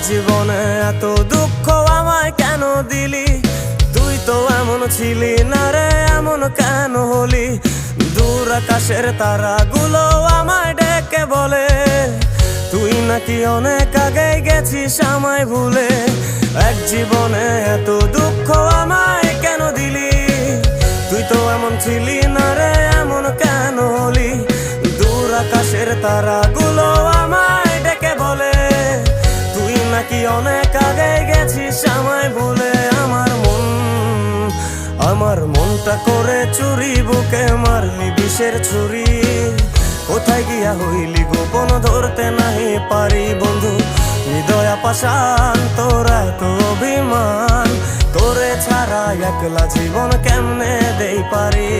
জীবনে এত দুঃখ আমায় কেন দিলি? তুই তো এমন ছিলি না রে, এমন কেন হলি? দূর আকাশের তারাগুলো আমায় ডেকে বলে তুই নাকি অনেক আগে গেছিস আমায় ভুলে। এক জীবনে এত দুঃখ আমায় কেন দিলি? তুই তো এমন ছিলি না রে, এমন কেন হলি? দূর আকাশের তারাগুলো আমায় ডেকে বলে তুই নাকি অনেক আগে গেছিস আমায় ভুলে। আমার মনটা করে চুরি, বুকে মারলি বিষের ছুরি। কোথায় গিয়া হইলি গোপন ধরতে নাহি পারি বন্ধু। হৃদয় পাষাণ তোর এত অভিমান, তোরে ছাড়া একলা জীবন কেমনে দেই পারি?